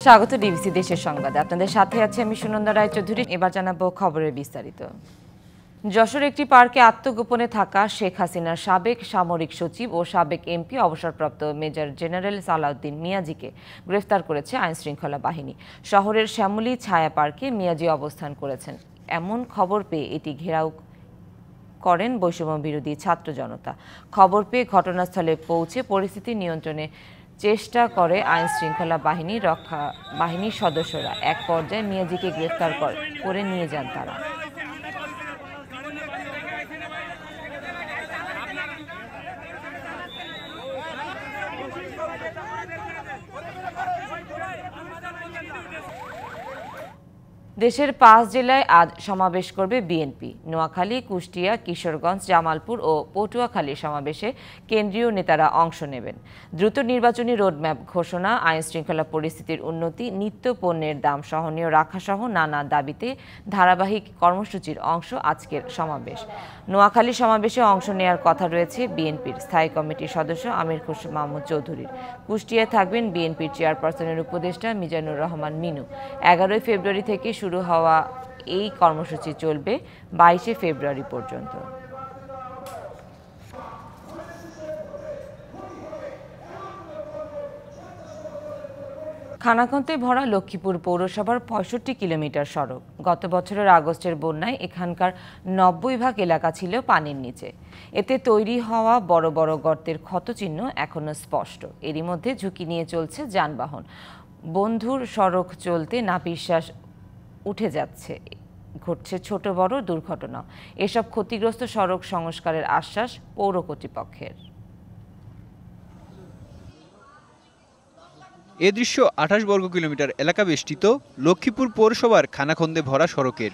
স্বাগত ডিবিসি দেশের সংবাদে। আপনাদের সাথে আছি আমি সুনন্দা রায়চৌধুরী। এবার জানাবো খবরের বিস্তারিত। যশোর একটি পার্কে আত্মগোপনে থাকা শেখ হাসিনার সাবেক সামরিক সচিব ও সাবেক এমপি অবসরপ্রাপ্ত মেজর জেনারেল সালাউদ্দিন মিয়াজিকে গ্রেফতার করেছে আইনশৃঙ্খলা বাহিনী। শহরের শ্যামলী ছায়া পার্কে মিয়াজি অবস্থান করেছেন এমন খবর পেয়ে এটি ঘেরাও করেন বৈষম্য বিরোধী ছাত্র জনতা। খবর পেয়ে ঘটনাস্থলে পৌঁছে পরিস্থিতি নিয়ন্ত্রণে চেষ্টা করে আইন শৃঙ্খলা বাহিনীর সদস্যরা। এক পর্যায়ে মিয়াজিকে গ্রেফতার করে নিয়ে যান তারা। দেশের 5 জেলায় আজ সমাবেশ করবে বিএনপি। নোয়াখালী, কুষ্টিয়া, কিশোরগঞ্জ, জামালপুর ও পটুয়াখালীর সমাবেশে কেন্দ্রীয় নেতারা অংশ নেবেন। দ্রুত নির্বাচনী রোডম্যাপ ঘোষণা, আইন শৃঙ্খলা পরিস্থিতির উন্নতি, নিত্য পণ্যের দাম সহনীয় রাখাসহ নানা দাবিতে ধারাবাহিক কর্মসূচির অংশ আজকের সমাবেশ। নোয়াখালী সমাবেশে অংশ নেওয়ার কথা রয়েছে বিএনপির স্থায়ী কমিটির সদস্য আমির খসরু মাহমুদ চৌধুরীর। কুষ্টিয়ায় থাকবেন বিএনপির চেয়ারপারসনের উপদেষ্টা মিজানুর রহমান মিনু। 11 ফেব্রুয়ারি থেকে শুরু হওয়া এই কর্মসূচি চলবে 22 ফেব্রুয়ারি পর্যন্ত। খানাখন্দে ভরা লক্ষ্মীপুর পৌরসভার 65 কিলোমিটার সড়ক। গত বছরের আগস্টের বন্যায় এখানকার 90% এলাকা ছিল পানির নিচে। এতে তৈরি হওয়া বড় বড় গর্তের ক্ষতচিহ্ন এখনো স্পষ্ট। এরই মধ্যে ঝুঁকি নিয়ে চলছে যানবাহন। বন্ধুর সড়ক চলতে নাপিশ্বাস উঠে যাচ্ছে, ঘটছে ছোট বড় দুর্ঘটনা। এসব ক্ষতিগ্রস্ত সড়ক সংস্কারের আশ্বাস পৌর কর্তৃপক্ষের। এ দৃশ্য 28 বর্গ কিলোমিটার এলাকা বেষ্টিত লক্ষ্মীপুর পৌরসভার খানাখন্দে ভরা সড়কের।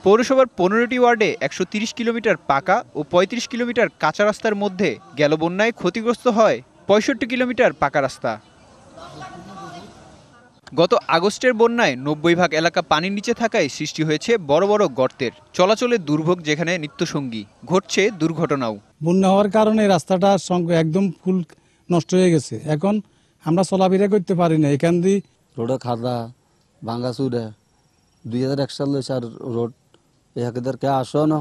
পৌরসভার 15টি ওয়ার্ডে 130 কিলোমিটার পাকা ও 35 কিলোমিটার কাঁচা রাস্তার মধ্যে গেল বন্যায় ক্ষতিগ্রস্ত হয় 65 কিলোমিটার পাকা রাস্তা। গত আগস্টের বন্যায় 90% এলাকা পানির নিচে থাকায় সৃষ্টি হয়েছে বড় বড় গর্তের। চলাচলের দুর্ভোগ যেখানে নিত্যসঙ্গী, ঘটছে দুর্ঘটনাও। বন্যা হওয়ার কারণে রাস্তাটা একদম ফুল নষ্ট হয়ে গেছে। এখন আমরা চলাফেরা করতে পারি না। এখান দিয়ে রোডে খাদা ভাঙ্গাচুরা 2001 সালে রোড এদেরকে আসো না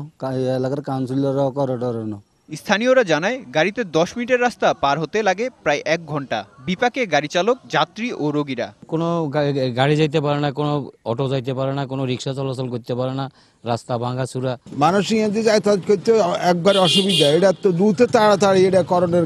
এলাকার কাউন্সিলররাও করে ডরে না। স্থানীয়রা জানায় গাড়িতে 10 মিনিটের রাস্তা পার হতে লাগে প্রায় 1 ঘন্টা। বিপাকে গাড়ি চালক, যাত্রী ও রোগীরা। কোনো গাড়ি যাইতে পারে না, কোনো অটো যাইতে পারে না, কোনো রিক্সা চলাচল করতে পারে না, রাস্তা ভাঙাচুরা। মানুষ যাতায়াত করতে একবার অসুবিধা। এটা তো দ্রুত তাড়াতাড়ি এটা করণের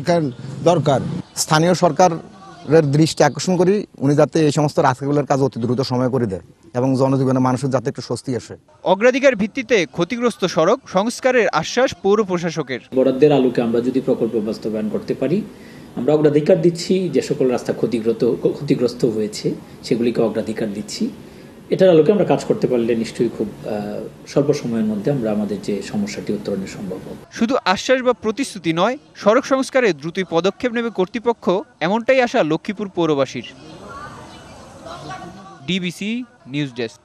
দরকার। স্থানীয় সরকারের দৃষ্টি আকর্ষণ করি উনি যাতে এই সমস্ত রাস্তাগুলোর কাজ অতি দ্রুত সময় করে দেয় এবং জনজীবনে মানুষের যাতে একটু স্বস্তি আসে। অগ্রাধিকার ভিত্তিতে ক্ষতিগ্রস্ত সড়ক সংস্কারের আশ্বাস পৌর প্রশাসকের। বরাদ্দের আলোকে আমরা যদি প্রকল্প বাস্তবায়ন করতে পারি, আমরা অগ্রাধিকার দিচ্ছি। যে সকল রাস্তা ক্ষতিগ্রস্ত হয়েছে সেগুলিকে অগ্রাধিকার দিচ্ছি। এটার আলোকে আমরা কাজ করতে পারলে নিশ্চয়ই খুব স্বল্প সময়ের মধ্যে আমরা আমাদের যে সমস্যাটি উত্তরণের সম্ভব হবে। শুধু আশ্বাস বা প্রতিশ্রুতি নয়, সড়ক সংস্কারে দ্রুতই পদক্ষেপ নেবে কর্তৃপক্ষ, এমনটাই আশা লক্ষ্মীপুর পৌরবাসীর। DBC news desk.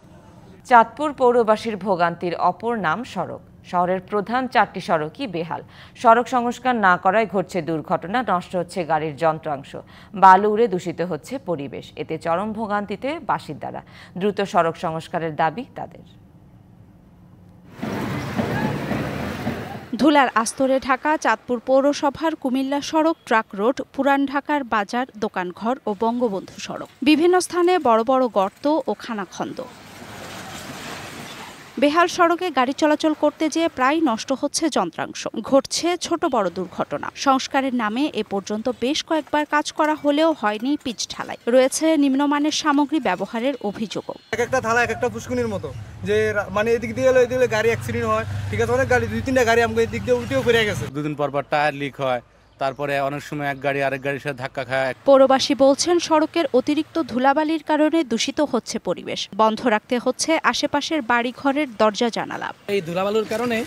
চাঁদপুর পৌরবাসীর ভোগান্তির অপর নাম সড়ক। শহরের প্রধান 4টি সড়কই বেহাল। সড়ক সংস্কার না করায় ঘটছে দুর্ঘটনা, নষ্ট হচ্ছে গাড়ির যন্ত্রাংশ, বালু উড়ে দূষিত হচ্ছে পরিবেশ। এতে চরম ভোগান্তিতে বাসিন্দারা। দ্রুত সড়ক সংস্কারের দাবি তাদের। ধুলার আস্তরে ঢাকা চাঁদপুর পৌরসভার কুমিল্লা সড়ক, ট্রাক রোড, পুরান ঢাকার বাজার, দোকানঘর ও বঙ্গবন্ধু সড়ক। বিভিন্ন স্থানে বড় বড় গর্ত ও খানাখন্দ। বেহাল সড়কে গাড়ি চলাচল করতে যেয়ে প্রায় নষ্ট হচ্ছে যন্ত্রাংশ, ঘটছে ছোট বড় দুর্ঘটনা। সংস্কারের নামে এ পর্যন্ত বেশ কয়েকবার কাজ করা হলেও হয়নি পিচ ঢালাই। রয়েছে নিম্নমানের সামগ্রী ব্যবহারের অভিযোগও। একটা থালা একটা পুষ্কুনির মতো, যে মানে এদিক দিয়ে এলে গাড়ি অ্যাক্সিডেন্ট হয়। ঠিক আছে, অনেক গাড়ি 2-3টা গাড়ি আমাকে এদিক দিয়ে উল্টেও পড়ে গেছে। দুদিন পর টায়ার লিক হয়, তারপরে অনেক সময় এক গাড়ি আরেক গাড়ির সাথে ধাক্কা খায়। পৌরবাসী বলছেন সড়কের অতিরিক্ত ধুলাবালির কারণে দূষিত হচ্ছে পরিবেশ। বন্ধ রাখতে হচ্ছে আশেপাশের বাড়িঘরের দরজা জানালা। এই ধুলাবালুর কারণে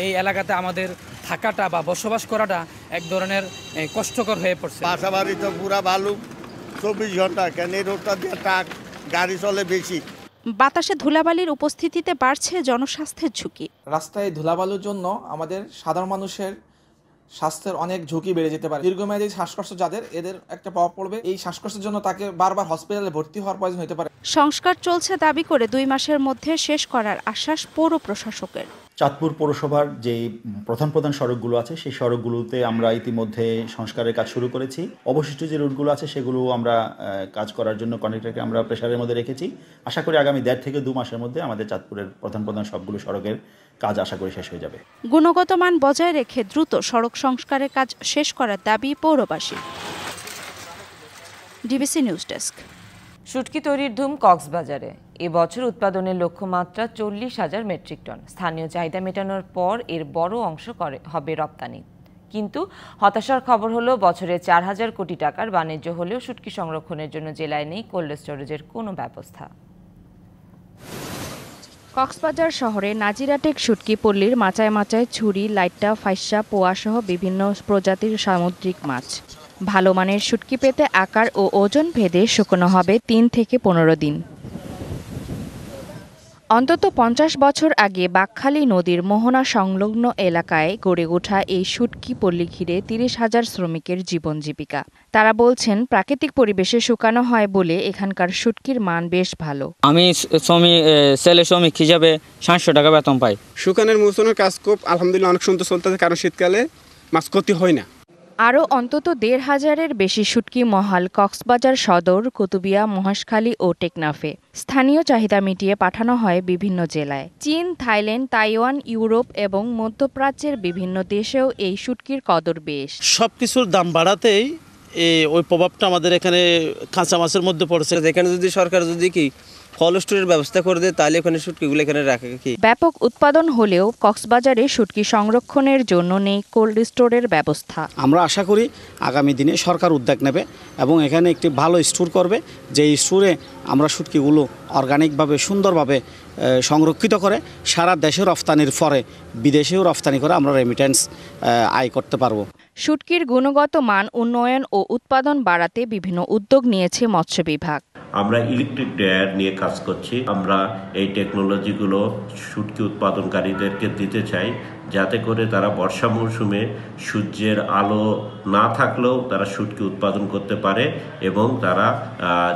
এই এলাকাতে আমাদের থাকাটা বা বসবাস করাটা এক ধরনের কষ্টকর হয়ে পড়ছে। বাসাবাড়ি তো পুরা বালু 24 ঘন্টা, কেন এই রোডটা দিয়ে ট্রাক গাড়ি চলে বেশি। বাতাসে ধুলাবালির উপস্থিতিতে বাড়ছে জনস্বাস্থ্যের ঝুঁকি। রাস্তায় ধুলাবালুর জন্য আমাদের সাধারণ মানুষের স্বাস্থ্যের অনেক ঝুঁকি বেড়ে যেতে পারে। দীর্ঘমেয়াদী শ্বাসকষ্ট যাদের, এদের একটা প্রভাব পড়বে। এই শ্বাসকষ্টের জন্য তাকে বারবার হসপিটালে ভর্তি হওয়ার প্রয়োজন হতে পারে। সংস্কার চলছে দাবি করে 2 মাসের মধ্যে শেষ করার আশ্বাস পৌর প্রশাসকের। চাঁদপুর পৌরসভার যে প্রধান সড়কগুলো আছে সেই সড়কগুলোতে আমরা ইতিমধ্যে সংস্কারের কাজ শুরু করেছি। অবশিষ্ট যে রুটগুলো আছে সেগুলো আমরা কাজ করার জন্য কন্ট্রাক্টরকে আমরা প্রেসারের মধ্যে রেখেছি। আশা করি আগামী 1.5 থেকে 2 মাসের মধ্যে আমাদের চাঁদপুরের প্রধান সবগুলো সড়কের কাজ আশা করি শেষ হয়ে যাবে। গুণগত মান বজায় রেখে দ্রুত সড়ক সংস্কারের কাজ শেষ করার দাবি পৌরবাসীর। DBC news desk. শুটকি তৈরির ধুম কক্সবাজারে। এবছর উৎপাদনের লক্ষ্যমাত্রা 40,000 মেট্রিক টন। স্থানীয় চাহিদা মেটানোর পর এর বড় অংশ হবে রপ্তানি। কিন্তু হতাশার খবর হলো বছরে 4,000 কোটি টাকার বাণিজ্য হলেও শুটকি সংরক্ষণের জন্য জেলায় নেই কোল্ড স্টোরেজের কোনো ব্যবস্থা। কক্সবাজার শহরে নাজিরাটেক শুটকি পল্লীর মাচায় মাচায় ছুরি, লাইট্টা, ফাইসা, পোয়াসহ বিভিন্ন প্রজাতির সামুদ্রিক মাছ। ভালো মানের শুটকি পেতে আকার ও ওজন ভেদে শুকনো হবে 3 থেকে 15 দিন। অন্তত 50 বছর আগে বাকখালী নদীর মোহনা সংলগ্ন এলাকায় গড়ে ওঠা এই শুটকি পল্লী ঘিরে 30,000 শ্রমিকের জীবন জীবিকা। তারা বলছেন প্রাকৃতিক পরিবেশে শুকানো হয় বলে এখানকার শুটকির মান বেশ ভালো। আমি শ্রমিক হিসাবে 700 টাকা বেতন পাই। শুকানোর মৌসুমের কাজ খুব আলহামদুলিল্লাহ অনেক সুন্দর চলতেছে, কারণ শীতকালে মাছ ক্ষতি হয় না। আরও অন্তত 1,500-এর বেশি শুটকি মহাল কক্সবাজার সদর, কুতুবিয়া, মহেশখালী ও টেকনাফে। স্থানীয় চাহিদা মিটিয়ে পাঠানো হয় বিভিন্ন জেলায়। চীন, থাইল্যান্ড, তাইওয়ান, ইউরোপ এবং মধ্যপ্রাচ্যের বিভিন্ন দেশেও এই শুটকির কদর বেশ। সবকিছুর দাম বাড়াতেই ওই প্রভাবটা আমাদের এখানে কাঁচা মাছের মধ্যে পড়ছে। এখানে যদি সরকার যদি কি কোল্ড স্টোরের ব্যবস্থা করে দেয় তাহলে ওখানে শুটকিগুলো এখানে রাখে কি। ব্যাপক উৎপাদন হলেও কক্সবাজারে শুটকি সংরক্ষণের জন্য নেই কোল্ড স্টোরের ব্যবস্থা। আমরা আশা করি আগামী দিনে সরকার উদ্যোগ নেবে এবং এখানে একটি ভালো স্টোর করবে, যে স্টোরে আমরা শুটকিগুলো অর্গানিকভাবে সুন্দরভাবে সংরক্ষিত করে সারা দেশে রফতানির পরে বিদেশেও রফতানি করে আমরা রেমিটেন্স আয় করতে পারবো। শুটকির গুণগত মান উন্নয়ন ও উৎপাদন বাড়াতে বিভিন্ন উদ্যোগ নিয়েছে মৎস্য বিভাগ। আমরা ইলেকট্রিক ড্রায়ার নিয়ে কাজ করছি। আমরা এই টেকনোলজিগুলো শুটকি উৎপাদনকারীদেরকে দিতে চাই, যাতে করে তারা বর্ষা মৌসুমে সূর্যের আলো না থাকলেও তারা শুটকি উৎপাদন করতে পারে এবং তারা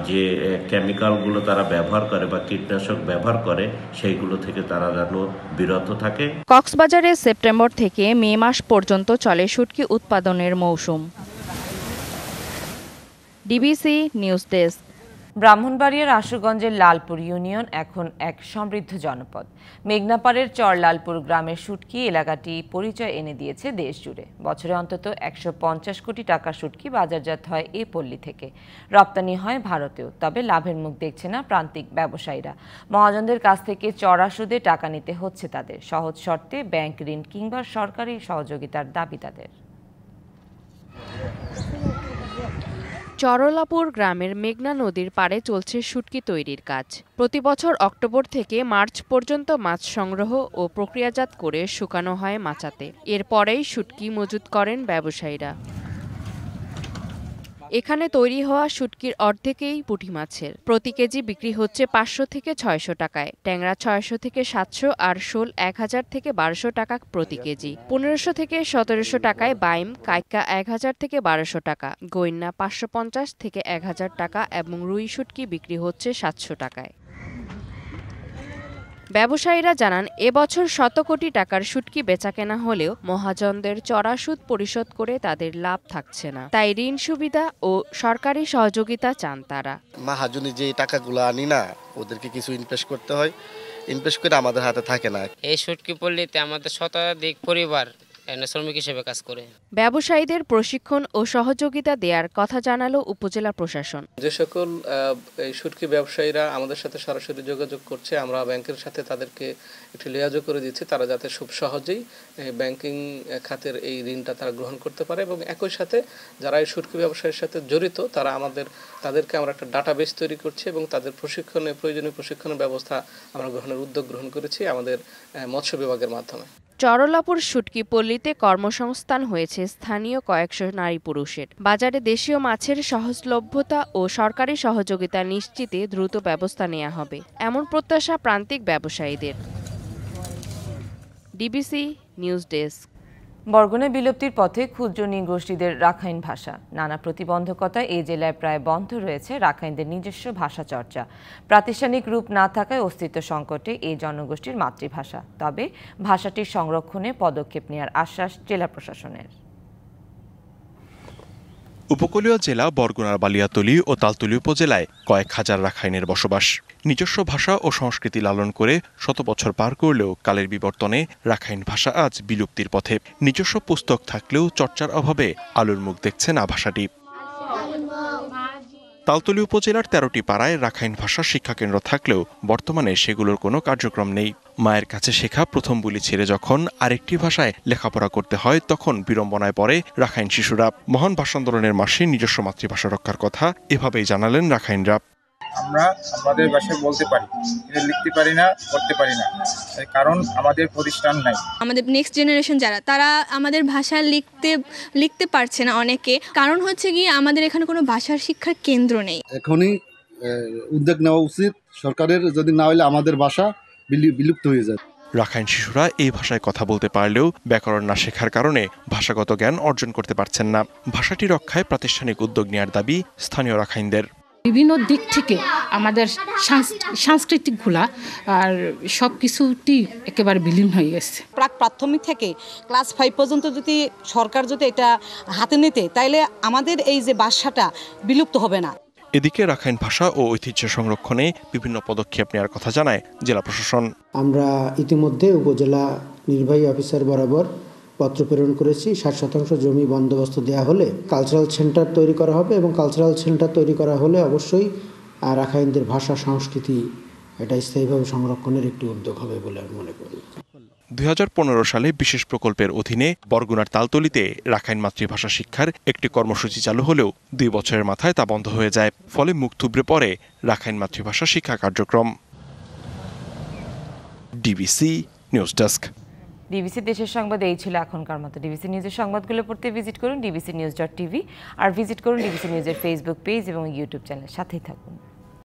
যে কেমিক্যালগুলো তারা ব্যবহার করে বা কীটনাশক ব্যবহার করে সেইগুলো থেকে তারা যেন বিরত থাকে। কক্সবাজারে সেপ্টেম্বর থেকে মে মাস পর্যন্ত চলে শুটকি উৎপাদনের মৌসুম। DBC news desk. ব্রাহ্মণবাড়িয়ার আশুগঞ্জের লালপুর ইউনিয়ন এখন এক সমৃদ্ধ জনপদ। মেঘনাপাড়ের চর লালপুর গ্রামের শুটকি এলাকাটি পরিচয় এনে দিয়েছে দেশ জুড়ে। বছরে অন্তত 150 কোটি টাকার শুটকি বাজারজাত হয় এই পল্লী থেকে। রপ্তানি হয় ভারতেও। তবে লাভের মুখ দেখছে না প্রান্তিক ব্যবসায়ীরা। মহাজনদের কাছ থেকে চড়া সুদে টাকা নিতে হচ্ছে তাদের। সহজ শর্তে ব্যাংক ঋণ কিংবা সরকারি সহযোগিতার দাবি তাদের। চরলাপুর গ্রামের মেঘনা নদীর পাড়ে চলছে শুটকি তৈরির কাজ। প্রতি বছর অক্টোবর থেকে মার্চ পর্যন্ত মাছ সংগ্রহ ও প্রক্রিয়াজাত করে শুকানো হয় মাচাতে। এরপরেই শুটকি মজুত করেন ব্যবসায়ীরা। এখানে তৈরি হওয়া শুটকির অর্ধেকেই পুঁটি মাছের। প্রতি কেজি বিক্রি হচ্ছে 500 থেকে 600 টাকায়। ট্যাংরা 600 থেকে 700 আর শোল 1000 থেকে 1200 টাকা প্রতি কেজি। 1500 থেকে 1700 টাকায় বাইম, কাইকা 1000 থেকে 1200 টাকা, গইন্না 550 থেকে 1000 টাকা এবং রুই শুটকি বিক্রি হচ্ছে 700 টাকায়। ব্যবসায়ীরা জানান এবছর 100 কোটি টাকার শুটকি বেচাকেনা হলেও মহাজনদের চড়া সুদ পরিশোধ করে তাদের লাভ থাকছে না। তাই ঋণ সুবিধা ও সরকারি সহযোগিতা চান তারা। মহাজনী যে টাকাগুলো আনি না ওদেরকে কিছু ইনভেস্ট করতে হয়, ইনভেস্ট করে আমাদের হাতে থাকে না। এই শুটকি পল্লীতে আমাদের শতাধিক পরিবার শ্রমিক হিসেবে কাজ করে। ব্যবসায়ীদের প্রশিক্ষণ ও সহযোগিতা দেওয়ার কথা জানালো উপজেলা প্রশাসন। যে সকল শুটকি ব্যবসায়ীরা আমাদের সাথে সরাসরি যোগাযোগ করছে, আমরা ব্যাংকের সাথে তাদেরকে একটি লিয়াজো করে দিচ্ছি, তারা যাতে খুব সহজেই ব্যাংকিং খাতের এই ঋণটা তারা গ্রহণ করতে পারে এবং একই সাথে যারা এই শুটকি ব্যবসায়ের সাথে জড়িত তারা তাদেরকে আমরা একটা ডাটাবেস তৈরি করছি এবং তাদের প্রয়োজনীয় প্রশিক্ষণের ব্যবস্থা আমরা গ্রহণের উদ্যোগ গ্রহণ করেছি আমাদের মৎস্য বিভাগের মাধ্যমে। চরলাপুর শুটকি পল্লীতে কর্মসংস্থান হয়েছে স্থানীয় কয়েকশো নারী পুরুষের। বাজারে দেশীয় মাছের সহজলভ্যতা ও সরকারি সহযোগিতা নিশ্চিতে দ্রুত ব্যবস্থা নেওয়া হবে এমন প্রত্যাশা প্রান্তিক ব্যবসায়ীদের। DBC news desk. বরগুনা বিলুপ্তির পথে ক্ষুদ্র নৃগোষ্ঠীদের রাখাইন ভাষা। নানা প্রতিবন্ধকতায় এই জেলায় প্রায় বন্ধ রয়েছে রাখাইনদের নিজস্ব ভাষা চর্চা। প্রাতিষ্ঠানিক রূপ না থাকায় অস্তিত্ব সংকটে এই জনগোষ্ঠীর মাতৃভাষা। তবে ভাষাটির সংরক্ষণে পদক্ষেপ নেওয়ার আশ্বাস জেলা প্রশাসনের। উপকূলীয় জেলা বরগুনার বালিয়াতলী ও তালতলী উপজেলায় কয়েক হাজার রাখাইনের বসবাস। নিজস্ব ভাষা ও সংস্কৃতি লালন করে শত বছর পার করলেও কালের বিবর্তনে রাখাইন ভাষা আজ বিলুপ্তির পথে। নিজস্ব পুস্তক থাকলেও চর্চার অভাবে আলোর মুখ দেখছে না ভাষাটি। তালতলী উপজেলার 13টি পাড়ায় রাখাইন ভাষা শিক্ষাকেন্দ্র থাকলেও বর্তমানে সেগুলোর কোনো কার্যক্রম নেই। মায়ের কাছে শেখা প্রথম বুলি ছেড়ে যখন আরেকটি ভাষায় লেখাপড়া করতে হয় তখন বিড়ম্বনায় পড়ে রাখাইন শিশুরা। মহান ভাষা আন্দোলনের মাসে নিজস্ব মাতৃভাষা রক্ষার কথা এভাবেই জানালেন রাখাইনরা। আমরা আমাদের ভাষায় বলতে পারি, লিখতে পারি না, পড়তে পারি না, কারণ আমাদের প্রতিষ্ঠান নাই। আমাদের নেক্সট জেনারেশন যারা, তারা আমাদের ভাষা লিখতে পারছে না অনেকে। কারণ হচ্ছে গিয়ে আমাদের এখানে কোনো ভাষার শিক্ষার কেন্দ্র নেই। এখনই উদ্যোগ নেওয়া উচিত সরকারের, যদি না হলে আমাদের ভাষা বিলুপ্ত হয়ে যায়। রাখাইন শিশুরা এই ভাষায় কথা বলতে পারলেও ব্যাকরণ না শেখার কারণে ভাষাগত জ্ঞান অর্জন করতে পারছেন না। ভাষাটি রক্ষায় প্রাতিষ্ঠানিক উদ্যোগ নেওয়ার দাবি স্থানীয় রাখাইনদের। বিভিন্ন দিক থেকে আমাদের সাংস্কৃতিকগুলা আর সব কিছুটি একেবারে বিলীন হয়ে গেছে। প্রাথমিক থেকে ক্লাস 5 পর্যন্ত যদি সরকার যদি এটা হাতে নিতে, তাইলে আমাদের এই যে ভাষাটা বিলুপ্ত হবে না। এদিকে রাখাইন ভাষা ও ঐতিহ্য সংরক্ষণে বিভিন্ন পদক্ষেপ নেওয়ার কথা জানায় জেলা প্রশাসন। আমরা ইতিমধ্যে উপজেলা নির্বাহী অফিসার বরাবর পত্র প্রেরণ করেছি। 60% জমি বন্দোবস্ত দেওয়া হলে কালচারাল সেন্টার তৈরি করা হবে এবং কালচারাল সেন্টার তৈরি করা হলে অবশ্যই রাখাইনদের ভাষা সংস্কৃতি এটা স্থায়ীভাবে সংরক্ষণের একটি উদ্যোগ হবে বলে আমি মনে করি। 2015 সালে বিশেষ প্রকল্পের অধীনে বরগুনার তালতলীতে রাখাইন মাতৃভাষা শিক্ষার একটি কর্মসূচি চালু হলেও 2 বছরের মাথায় তা বন্ধ হয়ে যায়। ফলে মুখ থুবড়ে পড়ে রাখাইন মাতৃভাষা শিক্ষা কার্যক্রম। DBC news desk. ডিবিসি দেশের সংবাদ এই ছিল এখনকার মতো। ডিবিসি নিউজের সংবাদগুলো পড়তে ভিজিট করুন dbcnews.tv আর ভিজিট করুন ডিবিসি নিউজের ফেসবুক পেজ এবং ইউটিউব চ্যানেল। সাথেই থাকুন।